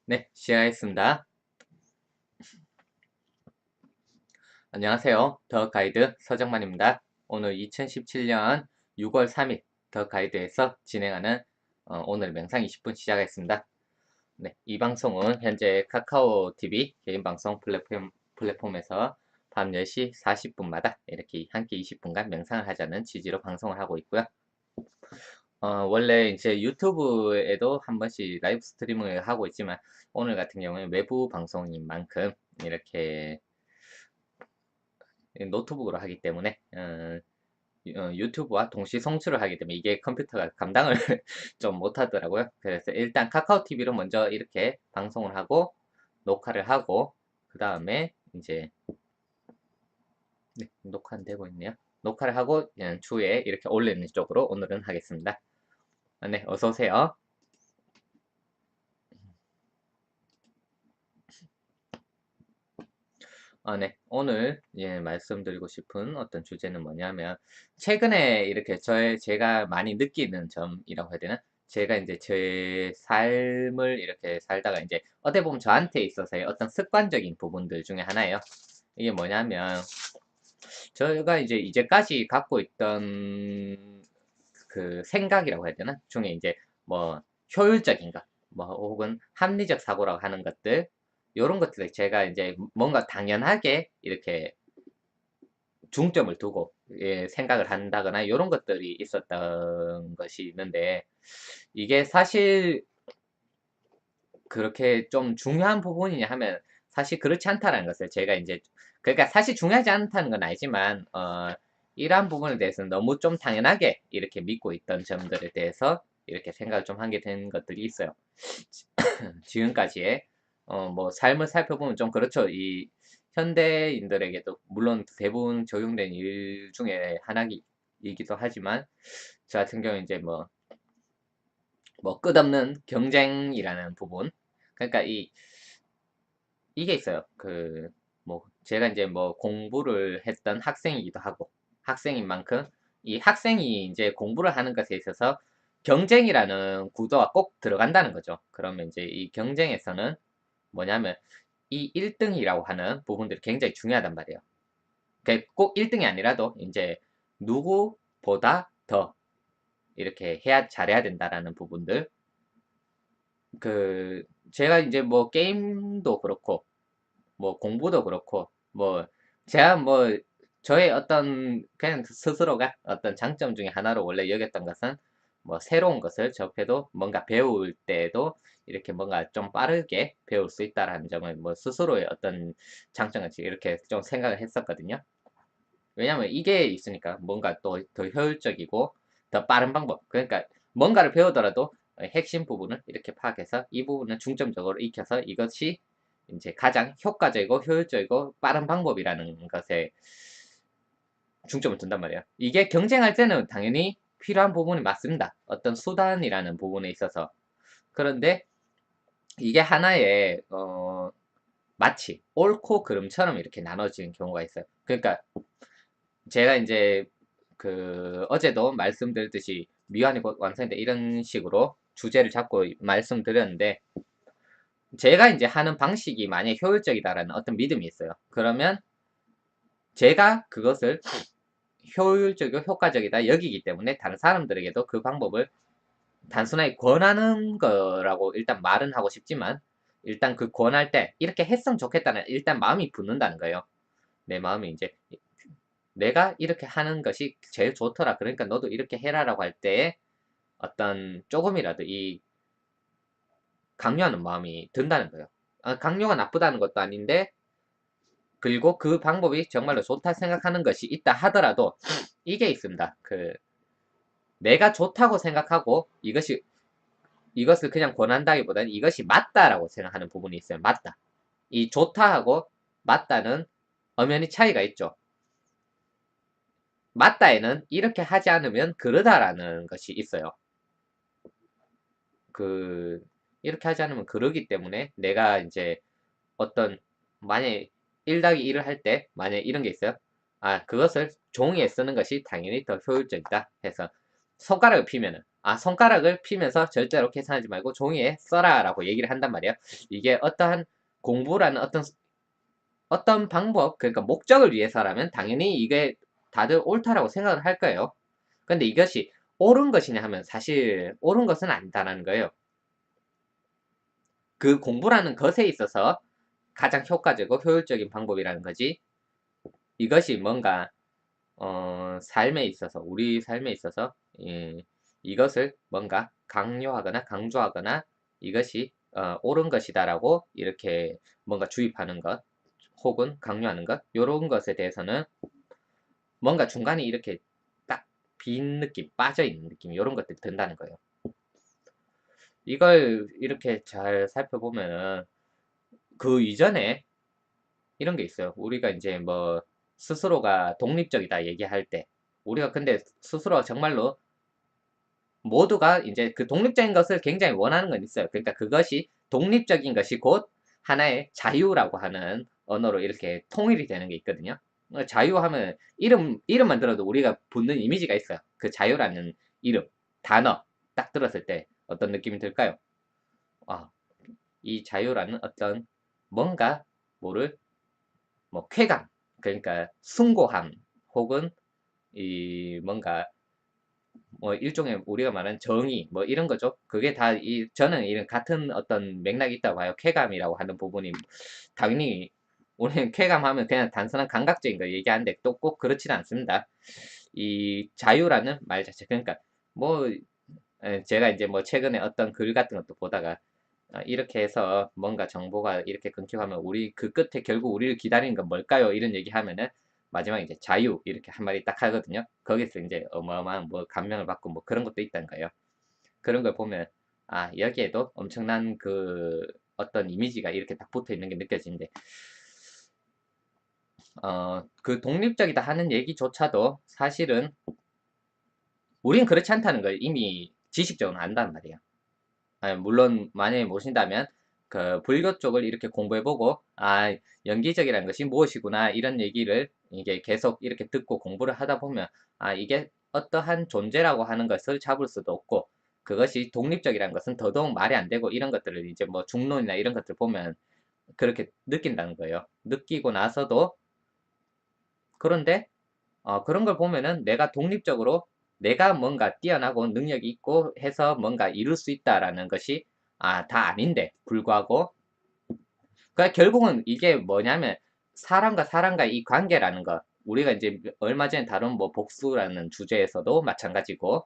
네, 시작하겠습니다. 안녕하세요. 더 가이드 서정만입니다. 오늘 2017년 6월 3일 더 가이드에서 진행하는 오늘 명상 20분 시작하겠습니다. 네, 이 방송은 현재 카카오 TV 개인 방송 플랫폼에서 밤 10시 40분마다 이렇게 함께 20분간 명상을 하자는 취지로 방송을 하고 있고요. 원래 이제 유튜브에도 한 번씩 라이브 스트리밍을 하고 있지만 오늘 같은 경우는 외부 방송인 만큼 이렇게 노트북으로 하기 때문에 유튜브와 동시 송출을 하기 때문에 이게 컴퓨터가 감당을 좀 못하더라고요. 그래서 일단 카카오 TV로 먼저 이렇게 방송을 하고 녹화를 하고 그 다음에 이제 네, 녹화는 되고 있네요. 녹화를 하고 추후에 이렇게 올리는 쪽으로 오늘은 하겠습니다. 네, 어서 오세요. 네. 오늘 말씀드리고 싶은 어떤 주제는 뭐냐면 최근에 이렇게 제가 많이 느끼는 점이라고 해야 되나? 제가 이제 제 삶을 이렇게 살다가 이제 어떻게 보면 저한테 있어서의 어떤 습관적인 부분들 중에 하나예요. 이게 뭐냐면 제가 이제 이제까지 갖고 있던 그 생각이라고 해야 되나? 중에 이제 뭐 효율적인 것, 뭐 혹은 합리적 사고라고 하는 것들, 요런 것들을 제가 이제 뭔가 당연하게 이렇게 중점을 두고 생각을 한다거나 요런 것들이 있었던 것이 있는데 이게 사실 그렇게 좀 중요한 부분이냐 하면 사실 그렇지 않다라는 것을 제가 이제 그러니까 사실 중요하지 않다는 건 알지만 이러한 부분에 대해서는 너무 좀 당연하게 이렇게 믿고 있던 점들에 대해서 이렇게 생각을 좀 하게 된 것들이 있어요. 지금까지의 뭐 삶을 살펴보면 좀 그렇죠. 이 현대인들에게도 물론 대부분 적용된 일 중에 하나이기도 하지만 저 같은 경우 이제 뭐 끝없는 경쟁이라는 부분. 그러니까 이게 있어요. 뭐 제가 이제 뭐 공부를 했던 학생이기도 하고 학생인 만큼 이 학생이 이제 공부를 하는 것에 있어서 경쟁이라는 구도가 꼭 들어간다는 거죠. 그러면 이제 이 경쟁에서는 뭐냐면 이 1등이라고 하는 부분들이 굉장히 중요하단 말이에요. 꼭 1등이 아니라도 이제 누구보다 더 이렇게 잘해야 된다라는 부분들. 제가 이제 뭐 게임도 그렇고 뭐 공부도 그렇고 뭐 제가 뭐 저의 어떤 그냥 스스로가 어떤 장점 중에 하나로 원래 여겼던 것은 뭐 새로운 것을 접해도 뭔가 배울 때에도 이렇게 뭔가 좀 빠르게 배울 수 있다라는 점을 뭐 스스로의 어떤 장점같이 이렇게 좀 생각을 했었거든요. 왜냐면 이게 있으니까 뭔가 또 더 효율적이고 더 빠른 방법. 그러니까 뭔가를 배우더라도 핵심 부분을 이렇게 파악해서 이 부분을 중점적으로 익혀서 이것이 이제 가장 효과적이고 효율적이고 빠른 방법이라는 것에 중점을 둔단 말이에요. 이게 경쟁할 때는 당연히 필요한 부분이 맞습니다. 어떤 수단이라는 부분에 있어서. 그런데 이게 하나의 마치 옳고 그름처럼 이렇게 나눠지는 경우가 있어요. 그러니까 제가 이제 어제도 말씀드렸듯이 미완이 곧 완성인데 이런 식으로 주제를 잡고 말씀드렸는데 제가 이제 하는 방식이 만약에 효율적이다라는 어떤 믿음이 있어요. 그러면 제가 그것을 효율적이고 효과적이다 여기기 때문에 다른 사람들에게도 그 방법을 단순하게 권하는 거라고 일단 말은 하고 싶지만 일단 그 권할 때 이렇게 했으면 좋겠다는 일단 마음이 붙는다는 거예요. 내 마음이 이제 내가 이렇게 하는 것이 제일 좋더라. 그러니까 너도 이렇게 해라라고 할 때에 어떤 조금이라도 이 강요하는 마음이 든다는 거예요. 강요가 나쁘다는 것도 아닌데 그리고 그 방법이 정말로 좋다 생각하는 것이 있다 하더라도 이게 있습니다. 내가 좋다고 생각하고 이것을 그냥 권한다기보다는 이것이 맞다라고 생각하는 부분이 있어요. 맞다. 이 좋다하고 맞다는 엄연히 차이가 있죠. 맞다에는 이렇게 하지 않으면 그러다라는 것이 있어요. 그 이렇게 하지 않으면 그러기 때문에 내가 이제 어떤 만약에 1 더하기 1을 할 때 만약에 이런 게 있어요. 그것을 종이에 쓰는 것이 당연히 더 효율적이다 해서 손가락을 피면은, 손가락을 피면서 절대로 계산하지 말고 종이에 써라 라고 얘기를 한단 말이에요. 이게 어떠한 공부라는 어떤 방법, 그러니까 목적을 위해서라면 당연히 이게 다들 옳다라고 생각을 할 거예요. 근데 이것이 옳은 것이냐 하면 사실 옳은 것은 아니다라는 거예요. 그 공부라는 것에 있어서 가장 효과적이고 효율적인 방법이라는 거지. 이것이 뭔가 삶에 있어서, 우리 삶에 있어서 이것을 뭔가 강요하거나 강조하거나 이것이 옳은 것이다라고 이렇게 뭔가 주입하는 것 혹은 강요하는 것, 요런 것에 대해서는 뭔가 중간에 이렇게 딱 빈 느낌, 빠져있는 느낌, 요런 것들이 든다는 거예요. 이걸 이렇게 잘 살펴보면은 그 이전에 이런 게 있어요. 우리가 이제 뭐 스스로가 독립적이다 얘기할 때 우리가 근데 스스로가 정말로 모두가 이제 그 독립적인 것을 굉장히 원하는 건 있어요. 그러니까 그것이 독립적인 것이 곧 하나의 자유라고 하는 언어로 이렇게 통일이 되는 게 있거든요. 자유하면 이름만 들어도 우리가 붙는 이미지가 있어요. 그 자유라는 이름, 단어 딱 들었을 때 어떤 느낌이 들까요? 아, 이 자유라는 어떤 뭔가 뭐를 뭐 쾌감, 그러니까 숭고함 혹은 이 뭔가 뭐 일종의 우리가 말하는 정의 뭐 이런 거죠. 그게 다 저는 이런 같은 어떤 맥락이 있다고 봐요. 쾌감이라고 하는 부분이 당연히 우리는 쾌감하면 그냥 단순한 감각적인 거 얘기하는데 또 꼭 그렇지는 않습니다. 이 자유라는 말 자체 그러니까 뭐 제가 이제 뭐 최근에 어떤 글 같은 것도 보다가 이렇게 해서 뭔가 정보가 이렇게 끊겨가면 우리 그 끝에 결국 우리를 기다리는 건 뭘까요? 이런 얘기 하면은 마지막에 이제 자유 이렇게 한 마디 딱 하거든요. 거기서 이제 어마어마한 뭐 감명을 받고 뭐 그런 것도 있다는 거예요. 그런 걸 보면 여기에도 엄청난 그 어떤 이미지가 이렇게 딱 붙어 있는 게 느껴지는데 그 독립적이다 하는 얘기조차도 사실은 우린 그렇지 않다는 걸 이미 지식적으로 안단 말이에요. 물론 만약에 모신다면 그 불교 쪽을 이렇게 공부해보고 연기적이라는 것이 무엇이구나 이런 얘기를 이게 계속 이렇게 듣고 공부를 하다 보면 이게 어떠한 존재라고 하는 것을 잡을 수도 없고 그것이 독립적이라는 것은 더더욱 말이 안 되고 이런 것들을 이제 뭐 중론이나 이런 것들 보면 그렇게 느낀다는 거예요. 느끼고 나서도 그런데 그런 걸 보면은 내가 독립적으로 내가 뭔가 뛰어나고 능력이 있고 해서 뭔가 이룰 수 있다라는 것이 다 아닌데 불구하고 그러니까 결국은 이게 뭐냐면 사람과 사람과의 이 관계라는 것 우리가 이제 얼마 전에 다룬 뭐 복수라는 주제에서도 마찬가지고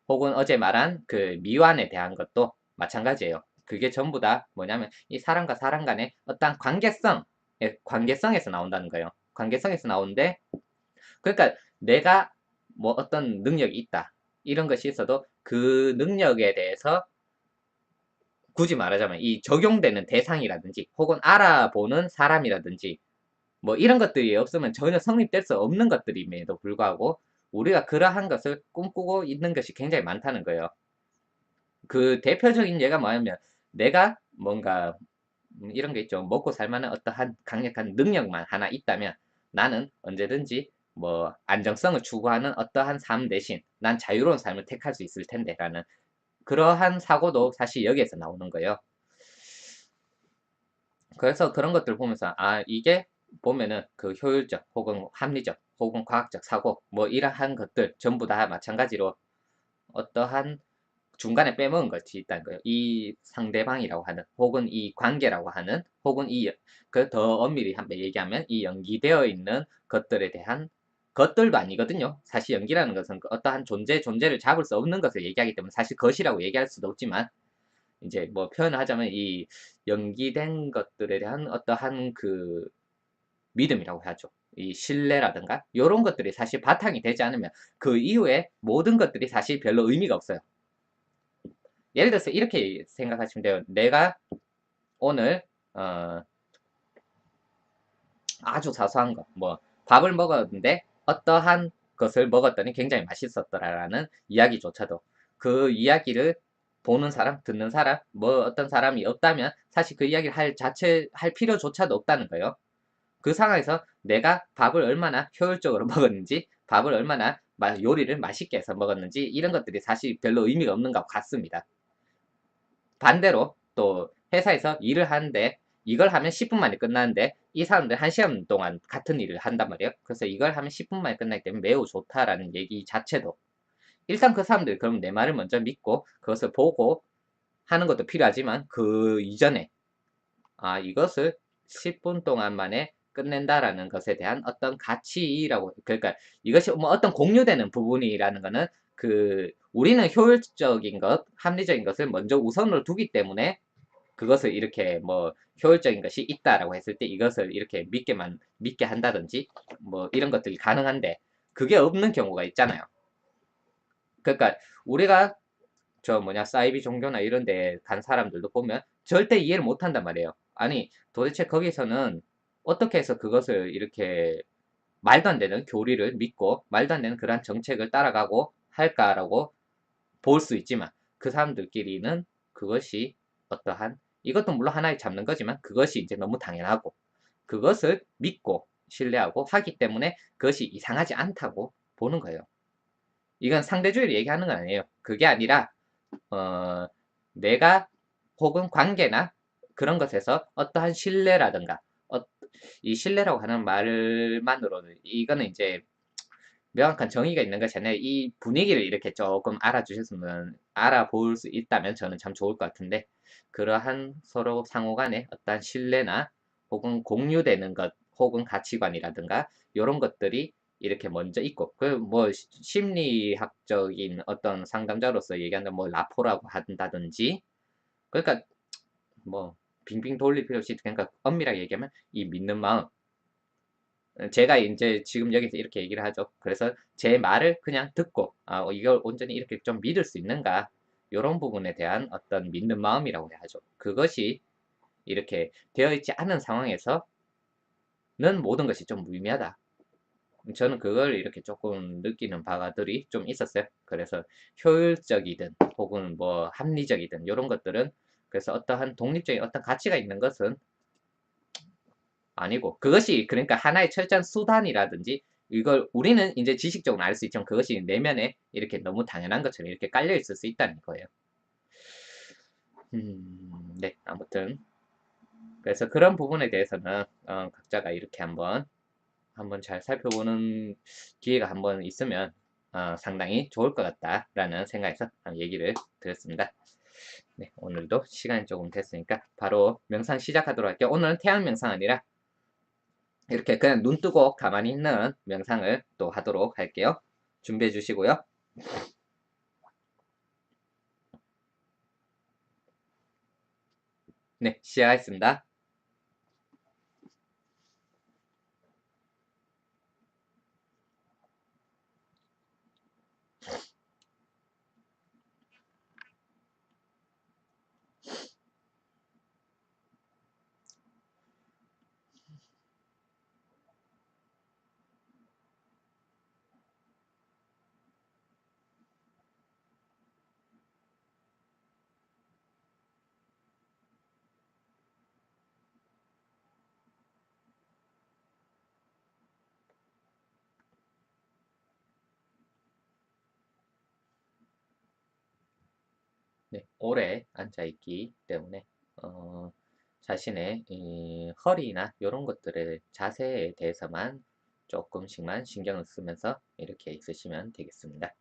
혹은 어제 말한 그 미완에 대한 것도 마찬가지예요. 그게 전부 다 뭐냐면 이 사람과 사람 간의 어떤 관계성에서 나온다는 거예요. 관계성에서 나오는데 그러니까 내가 뭐 어떤 능력이 있다. 이런 것이 있어도 그 능력에 대해서 굳이 말하자면 이 적용되는 대상이라든지 혹은 알아보는 사람이라든지 뭐 이런 것들이 없으면 전혀 성립될 수 없는 것들임에도 불구하고 우리가 그러한 것을 꿈꾸고 있는 것이 굉장히 많다는 거예요. 그 대표적인 예가 뭐냐면 내가 뭔가 이런 게 있죠. 먹고 살 만한 어떠한 강력한 능력만 하나 있다면 나는 언제든지 뭐 안정성을 추구하는 어떠한 삶 대신 난 자유로운 삶을 택할 수 있을 텐데 라는 그러한 사고도 사실 여기에서 나오는 거예요. 그래서 그런 것들 보면서 이게 보면은 그 효율적 혹은 합리적 혹은 과학적 사고 뭐 이러한 것들 전부 다 마찬가지로 어떠한 중간에 빼먹은 것이 있다는 거예요. 이 상대방이라고 하는, 혹은 이 관계라고 하는, 혹은 그 더 엄밀히 한번 얘기하면 이 연기되어 있는 것들에 대한 것들도 아니거든요. 사실 연기라는 것은 그 어떠한 존재를 잡을 수 없는 것을 얘기하기 때문에 사실 것이라고 얘기할 수도 없지만, 이제 뭐 표현을 하자면 이 연기된 것들에 대한 어떠한 그 믿음이라고 하죠. 이 신뢰라든가, 이런 것들이 사실 바탕이 되지 않으면 그 이후에 모든 것들이 사실 별로 의미가 없어요. 예를 들어서 이렇게 생각하시면 돼요. 내가 오늘 아주 사소한 거, 뭐 밥을 먹었는데 어떠한 것을 먹었더니 굉장히 맛있었더라라는 이야기조차도 그 이야기를 보는 사람, 듣는 사람, 뭐 어떤 사람이 없다면 사실 그 이야기를 할 필요조차도 없다는 거예요. 그 상황에서 내가 밥을 얼마나 효율적으로 먹었는지, 밥을 얼마나 요리를 맛있게 해서 먹었는지 이런 것들이 사실 별로 의미가 없는 것 같습니다. 반대로 또 회사에서 일을 하는데 이걸 하면 10분 만에 끝나는데 이 사람들 1시간 동안 같은 일을 한단 말이에요. 그래서 이걸 하면 10분 만에 끝나기 때문에 매우 좋다라는 얘기 자체도 일단 그 사람들이 그럼 내 말을 먼저 믿고 그것을 보고 하는 것도 필요하지만 그 이전에 이것을 10분 동안 만에 끝낸다라는 것에 대한 어떤 가치라고 그러니까 이것이 뭐 어떤 공유되는 부분이라는 거는 우리는 효율적인 것, 합리적인 것을 먼저 우선으로 두기 때문에 그것을 이렇게 뭐 효율적인 것이 있다라고 했을 때 이것을 이렇게 믿게 한다든지 뭐 이런 것들이 가능한데 그게 없는 경우가 있잖아요. 그러니까 우리가 사이비 종교나 이런 데 간 사람들도 보면 절대 이해를 못 한단 말이에요. 아니, 도대체 거기서는 어떻게 해서 그것을 이렇게 말도 안 되는 교리를 믿고 말도 안 되는 그러한 정책을 따라가고 할까라고 볼 수 있지만 그 사람들끼리는 그것이 어떠한 이것도 물론 하나의 잡는 거지만 그것이 이제 너무 당연하고 그것을 믿고 신뢰하고 하기 때문에 그것이 이상하지 않다고 보는 거예요. 이건 상대주의를 얘기하는 건 아니에요. 그게 아니라 어, 내가 혹은 관계나 그런 것에서 어떠한 신뢰라든가 이 신뢰라고 하는 말만으로는 이거는 이제 명확한 정의가 있는 것이 아니라 이 분위기를 이렇게 조금 알아주셨으면 알아볼 수 있다면 저는 참 좋을 것 같은데 그러한 서로 상호 간의 어떠한 신뢰나 혹은 공유되는 것 혹은 가치관이라든가 이런 것들이 이렇게 먼저 있고 그 뭐 심리학적인 어떤 상담자로서 얘기하는 뭐 라포라고 한다든지 그러니까 뭐 빙빙 돌릴 필요 없이 그러니까 엄밀하게 얘기하면 이 믿는 마음 제가 이제 지금 여기서 이렇게 얘기를 하죠. 그래서 제 말을 그냥 듣고 이걸 온전히 이렇게 좀 믿을 수 있는가 이런 부분에 대한 어떤 믿는 마음이라고 해야 하죠. 그것이 이렇게 되어 있지 않은 상황에서는 모든 것이 좀 무의미하다. 저는 그걸 이렇게 조금 느끼는 바가들이 좀 있었어요. 그래서 효율적이든 혹은 뭐 합리적이든 이런 것들은 그래서 어떠한 독립적인 어떤 가치가 있는 것은 아니고 그것이 그러니까 하나의 철저한 수단이라든지 이걸 우리는 이제 지식적으로 알 수 있지만 그것이 내면에 이렇게 너무 당연한 것처럼 이렇게 깔려 있을 수 있다는 거예요. 네, 아무튼 그래서 그런 부분에 대해서는 각자가 이렇게 한번 잘 살펴보는 기회가 한번 있으면 상당히 좋을 것 같다라는 생각에서 얘기를 드렸습니다. 네, 오늘도 시간이 조금 됐으니까 바로 명상 시작하도록 할게요. 오늘은 태양 명상 아니라 이렇게 그냥 눈 뜨고 가만히 있는 명상을 또 하도록 할게요. 준비해 주시고요. 네, 시작하겠습니다. 네, 오래 앉아있기 때문에 자신의 이 허리나 이런 것들의 자세에 대해서만 조금씩만 신경을 쓰면서 이렇게 있으시면 되겠습니다.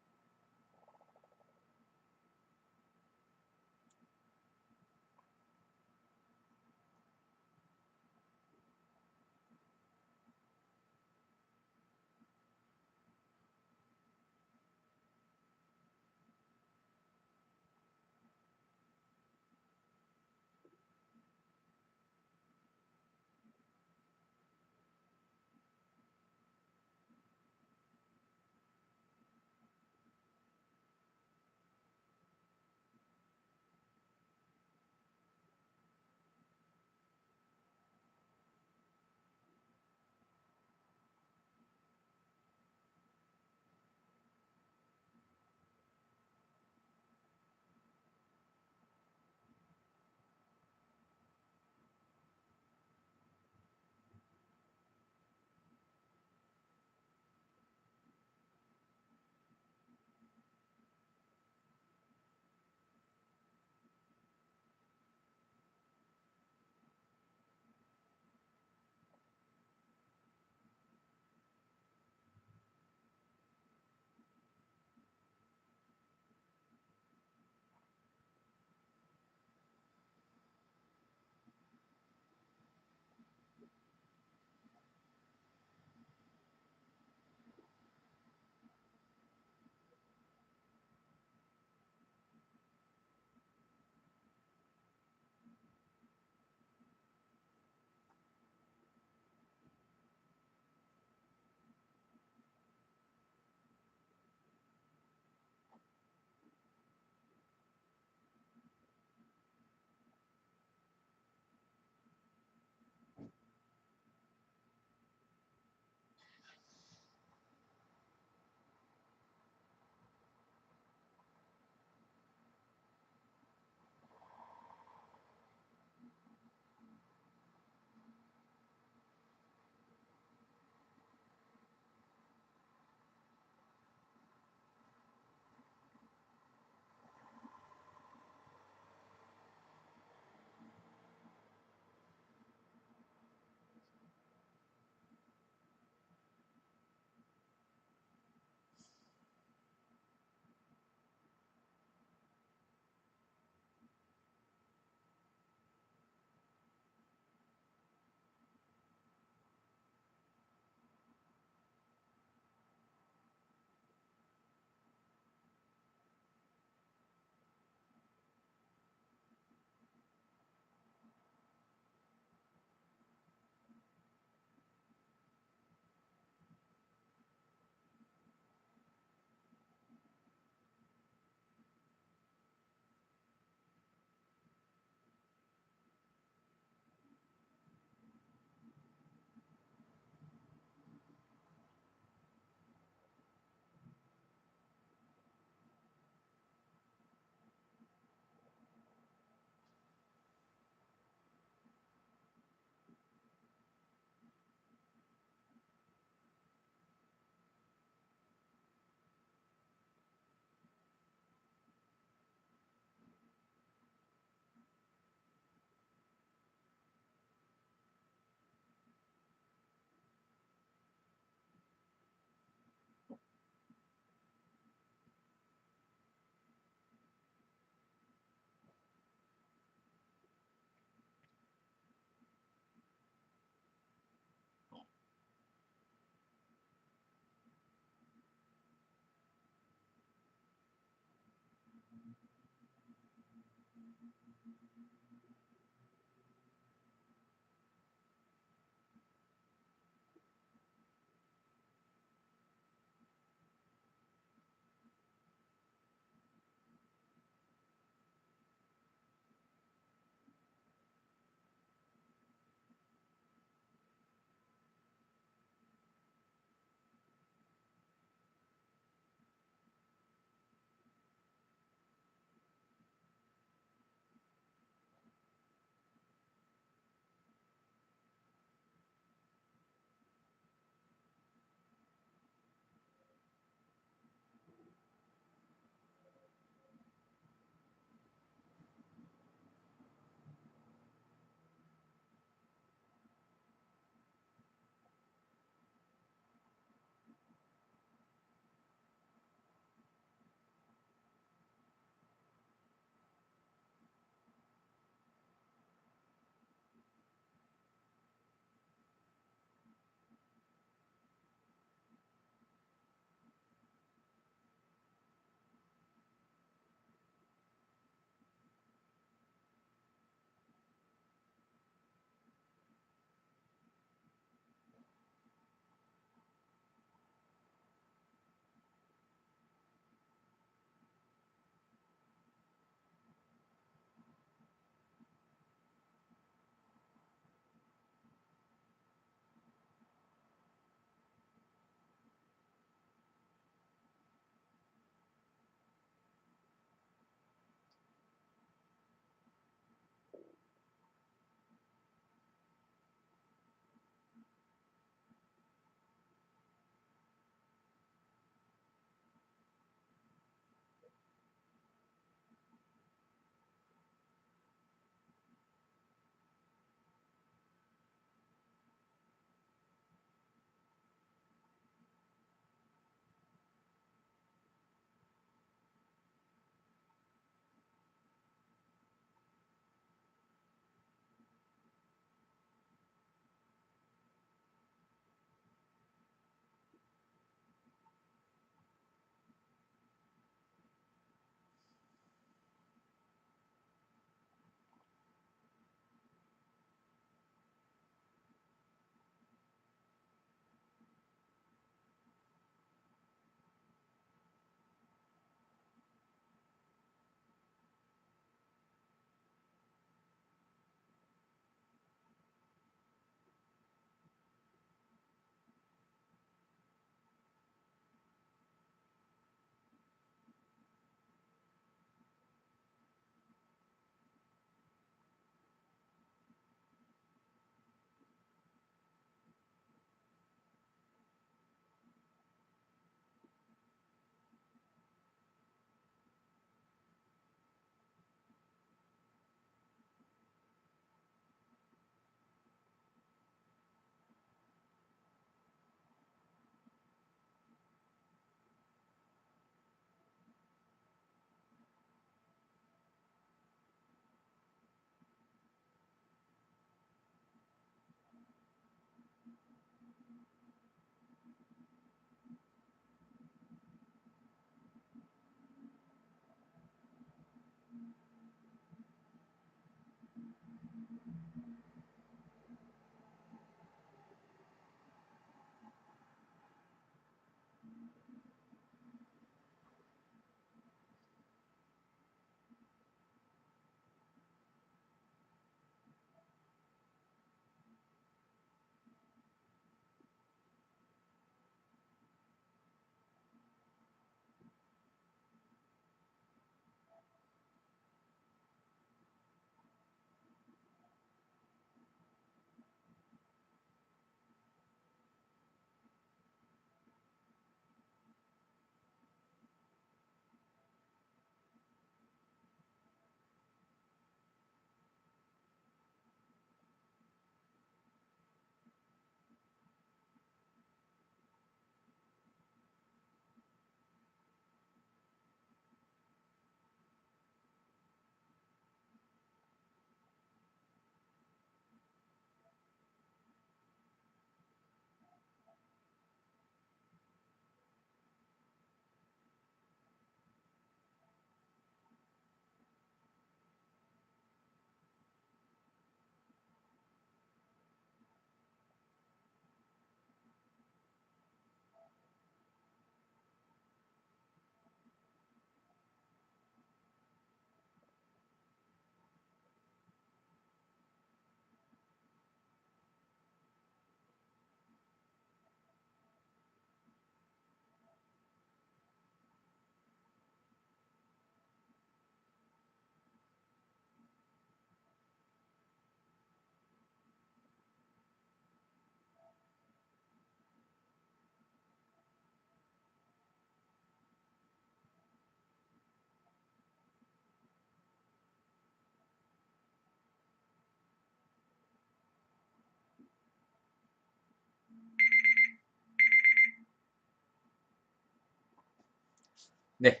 네,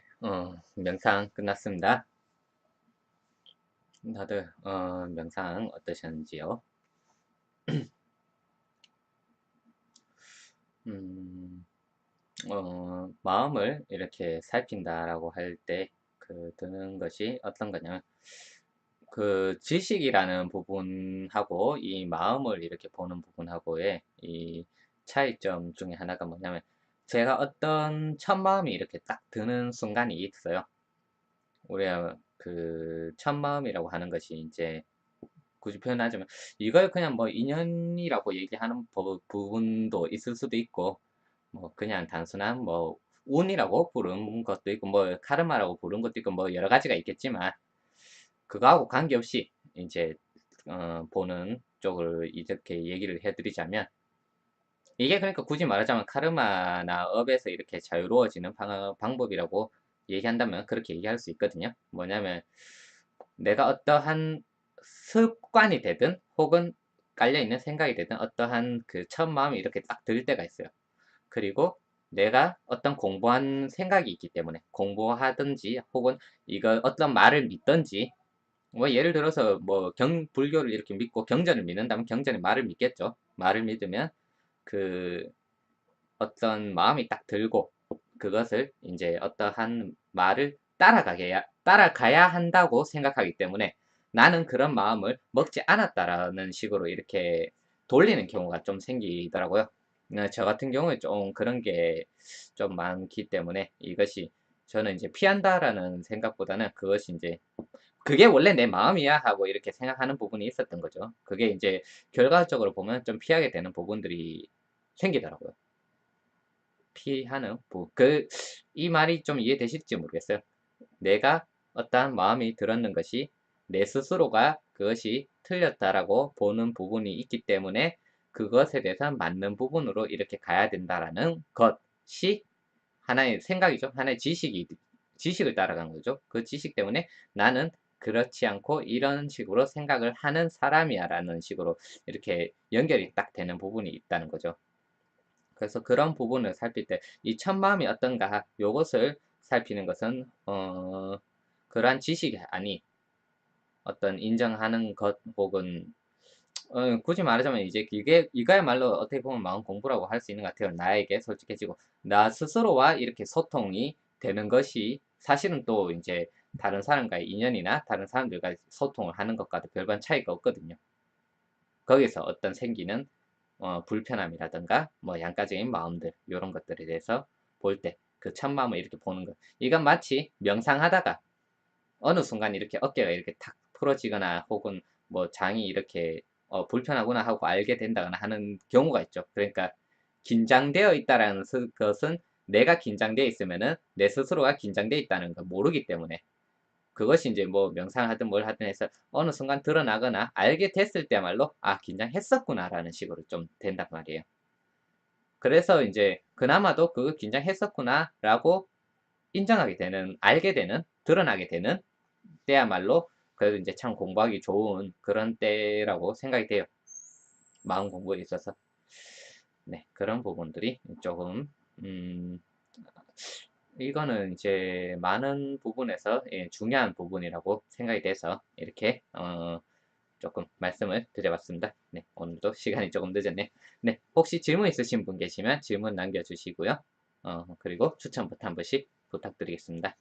명상 끝났습니다. 다들, 명상 어떠셨는지요? 음, 마음을 이렇게 살핀다라고 할 때, 드는 것이 어떤 거냐면, 그 지식이라는 부분하고 이 마음을 이렇게 보는 부분하고의 이 차이점 중에 하나가 뭐냐면, 제가 어떤 첫 마음이 이렇게 딱 드는 순간이 있어요. 우리가 그 첫 마음이라고 하는 것이 이제 굳이 표현하자면 이걸 그냥 뭐 인연이라고 얘기하는 부분도 있을 수도 있고 뭐 그냥 단순한 뭐 운이라고 부른 것도 있고 뭐 카르마라고 부른 것도 있고 뭐 여러 가지가 있겠지만 그거하고 관계없이 이제 보는 쪽을 이렇게 얘기를 해드리자면 이게 그러니까 굳이 말하자면 카르마나 업에서 이렇게 자유로워지는 방법이라고 얘기한다면 그렇게 얘기할 수 있거든요. 뭐냐면 내가 어떠한 습관이 되든 혹은 깔려있는 생각이 되든 어떠한 그 첫 마음이 이렇게 딱 들 때가 있어요. 그리고 내가 어떤 공부한 생각이 있기 때문에 공부하든지 혹은 이거 어떤 말을 믿든지 뭐 예를 들어서 뭐 불교를 이렇게 믿고 경전을 믿는다면 경전의 말을 믿겠죠. 말을 믿으면 그 어떤 마음이 딱 들고 그것을 이제 어떠한 말을 따라가야 한다고 생각하기 때문에 나는 그런 마음을 먹지 않았다라는 식으로 이렇게 돌리는 경우가 좀 생기더라고요. 저 같은 경우에 좀 그런 게 좀 많기 때문에 이것이 저는 이제 피한다라는 생각보다는 그것이 이제 그게 원래 내 마음이야 하고 이렇게 생각하는 부분이 있었던 거죠. 그게 이제 결과적으로 보면 좀 피하게 되는 부분들이 생기더라고요. 피하는 이 말이 좀 이해되실지 모르겠어요. 내가 어떠한 마음이 들었는 것이 내 스스로가 그것이 틀렸다라고 보는 부분이 있기 때문에 그것에 대해서 맞는 부분으로 이렇게 가야 된다라는 것이 하나의 생각이죠. 하나의 지식을 따라간 거죠. 그 지식 때문에 나는 그렇지 않고 이런 식으로 생각을 하는 사람이야 라는 식으로 이렇게 연결이 딱 되는 부분이 있다는 거죠. 그래서 그런 부분을 살필 때 이 첫마음이 어떤가 요것을 살피는 것은 그러한 지식이 아닌 어떤 인정하는 것 혹은 굳이 말하자면 이제 이게 이거야말로 어떻게 보면 마음 공부라고 할 수 있는 것 같아요. 나에게 솔직해지고 나 스스로와 이렇게 소통이 되는 것이 사실은 또 이제 다른 사람과의 인연이나 다른 사람들과 소통을 하는 것과도 별반 차이가 없거든요. 거기서 어떤 생기는 불편함이라든가 뭐 양가적인 마음들 이런 것들에 대해서 볼 때 그 참마음을 이렇게 보는 것 이건 마치 명상하다가 어느 순간 이렇게 어깨가 이렇게 탁 풀어지거나 혹은 뭐 장이 이렇게 불편하구나 하고 알게 된다거나 하는 경우가 있죠. 그러니까 긴장되어 있다라는 것은 내가 긴장되어 있으면은 내 스스로가 긴장되어 있다는 걸 모르기 때문에 그것이 이제 뭐 명상하든 뭘 하든 해서 어느 순간 드러나거나 알게 됐을 때말로 아 긴장했었구나라는 식으로 좀 된단 말이에요. 그래서 이제 그나마도 그거 긴장했었구나라고 인정하게 되는, 알게 되는, 드러나게 되는 때야말로 그래도 이제 참 공부하기 좋은 그런 때라고 생각이 돼요. 마음 공부에 있어서. 네, 그런 부분들이 조금 이거는 이제 많은 부분에서 예, 중요한 부분이라고 생각이 돼서 이렇게 조금 말씀을 드려봤습니다. 네, 오늘도 시간이 조금 늦었네. 네, 혹시 질문 있으신 분 계시면 질문 남겨주시고요. 그리고 추천 버튼 한 번씩 부탁드리겠습니다.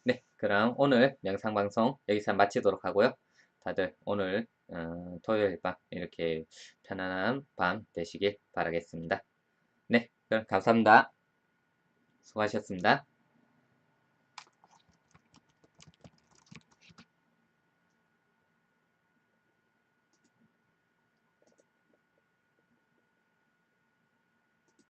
네, 그럼 오늘 영상방송 여기서 마치도록 하고요. 다들 오늘 토요일 밤 이렇게 편안한 밤 되시길 바라겠습니다. 네, 그럼 감사합니다. 수고하셨습니다.